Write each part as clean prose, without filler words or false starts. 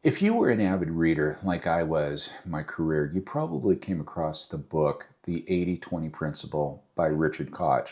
If you were an avid reader like I was in my career, you probably came across the book, The 80-20 Principle by Richard Koch.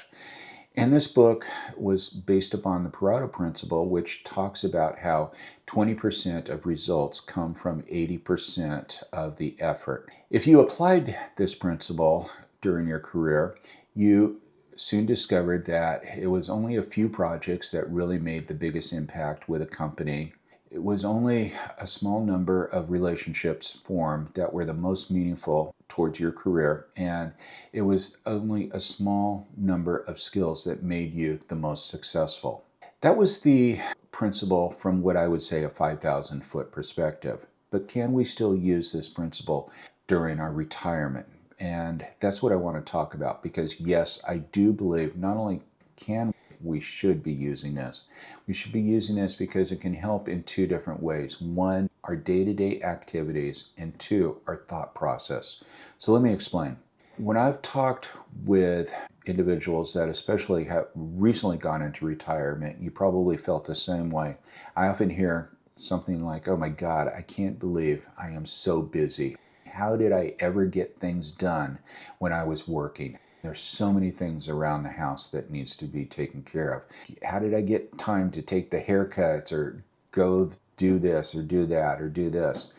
And this book was based upon the Pareto principle, which talks about how 20% of results come from 80% of the effort. If you applied this principle during your career, you soon discovered that it was only a few projects that really made the biggest impact with a company. It was only a small number of relationships formed that were the most meaningful towards your career, and it was only a small number of skills that made you the most successful. That was the principle from what I would say a 5,000-foot perspective. But can we still use this principle during our retirement? And that's what I want to talk about, because yes, I do believe not only can we should be using this. We should be using this because it can help in two different ways. One, our day-to-day activities, and two, our thought process. So let me explain. When I've talked with individuals that especially have recently gone into retirement, you probably felt the same way. I often hear something like, "Oh my God, I can't believe I am so busy. How did I ever get things done when I was working? There's so many things around the house that needs to be taken care of. How did I get time to take the haircuts or go do this or do that or do this?"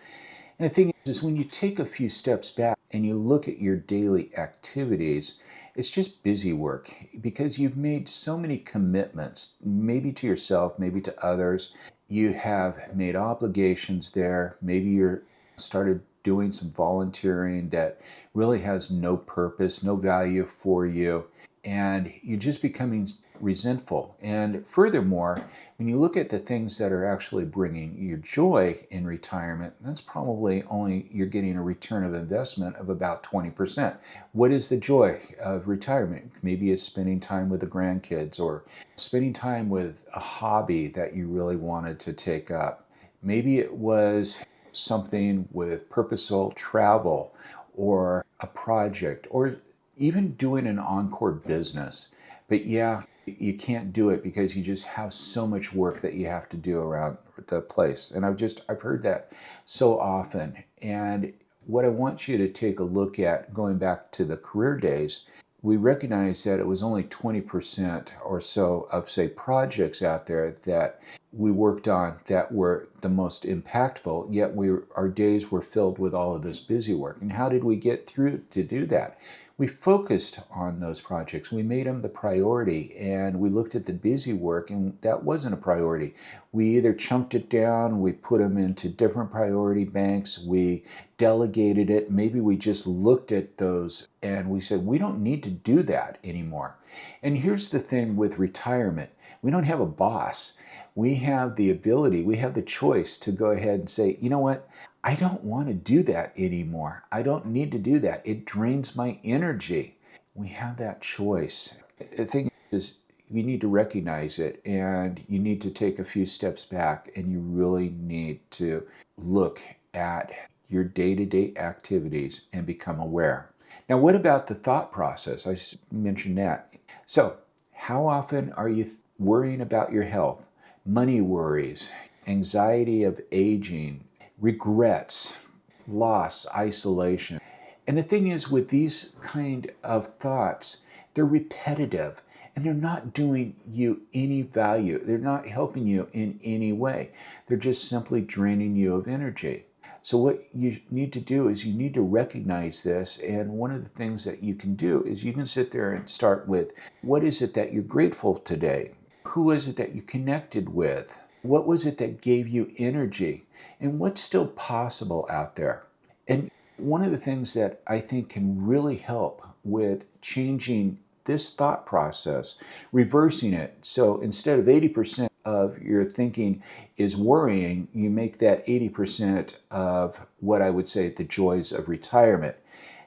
And the thing is when you take a few steps back and you look at your daily activities, it's just busy work because you've made so many commitments, maybe to yourself, maybe to others. You have made obligations there. Maybe you're started doing some volunteering that really has no purpose, no value for you, and you're just becoming resentful. And furthermore, when you look at the things that are actually bringing you joy in retirement, that's probably only you're getting a return of investment of about 20%. What is the joy of retirement? Maybe it's spending time with the grandkids or spending time with a hobby that you really wanted to take up. Maybe it was something with purposeful travel or a project or even doing an encore business. But yeah, you can't do it because you just have so much work that you have to do around the place. And I've heard that so often. And what I want you to take a look at, going back to the career days, we recognize that it was only 20% or so of, say, projects out there that we worked on that were the most impactful, yet our days were filled with all of this busy work. And how did we get through to do that? We focused on those projects. We made them the priority, and we looked at the busy work, and that wasn't a priority. We either chunked it down, we put them into different priority banks, we delegated it. Maybe we just looked at those and we said, we don't need to do that anymore. And here's the thing with retirement. We don't have a boss. We have the ability, we have the choice to go ahead and say, you know what? I don't want to do that anymore. I don't need to do that. It drains my energy. We have that choice. The thing is, you need to recognize it, and you need to take a few steps back, and you really need to look at your day-to-day activities and become aware. Now, what about the thought process? I mentioned that. So, how often are you worrying about your health? Money worries, anxiety of aging, regrets, loss, isolation. And the thing is, with these kind of thoughts, they're repetitive and they're not doing you any value. They're not helping you in any way. They're just simply draining you of energy. So what you need to do is you need to recognize this. And one of the things that you can do is you can sit there and start with, what is it that you're grateful today? Who is it that you connected with? What was it that gave you energy? And what's still possible out there? And one of the things that I think can really help with changing this thought process, reversing it. So instead of 80% of your thinking is worrying, you make that 80% of what I would say the joys of retirement.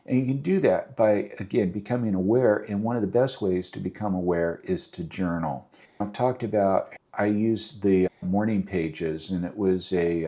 And you can do that by, again, becoming aware. And one of the best ways to become aware is to journal. I've talked about, I used the morning pages, and it was a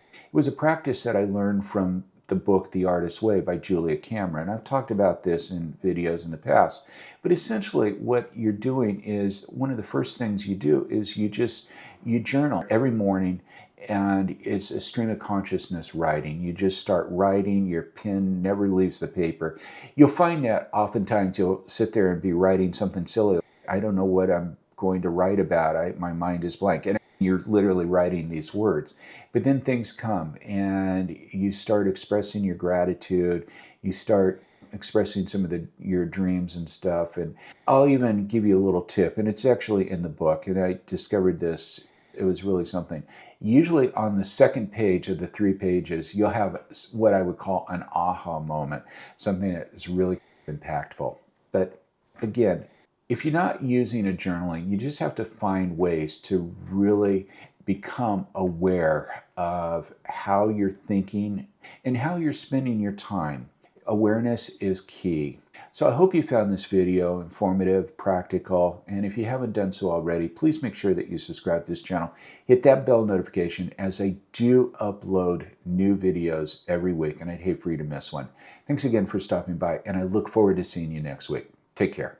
practice that I learned from the book The Artist's Way by Julia Cameron. I've talked about this in videos in the past. But essentially what you're doing is, one of the first things you do is you journal every morning, and it's a stream of consciousness writing. You just start writing, your pen never leaves the paper. You'll find that oftentimes you'll sit there and be writing something silly. I don't know what I'm going to write about. My mind is blank. And you're literally writing these words. But then things come and you start expressing your gratitude. You start expressing some of your dreams and stuff. And I'll even give you a little tip, and it's actually in the book. And I discovered this. It was really something. Usually on the second page of the 3 pages, you'll have what I would call an aha moment, something that is really impactful. But again, if you're not using a journaling, you just have to find ways to really become aware of how you're thinking and how you're spending your time. Awareness is key. So I hope you found this video informative, practical, and if you haven't done so already, please make sure that you subscribe to this channel. Hit that bell notification as I do upload new videos every week, and I'd hate for you to miss one. Thanks again for stopping by, and I look forward to seeing you next week. Take care.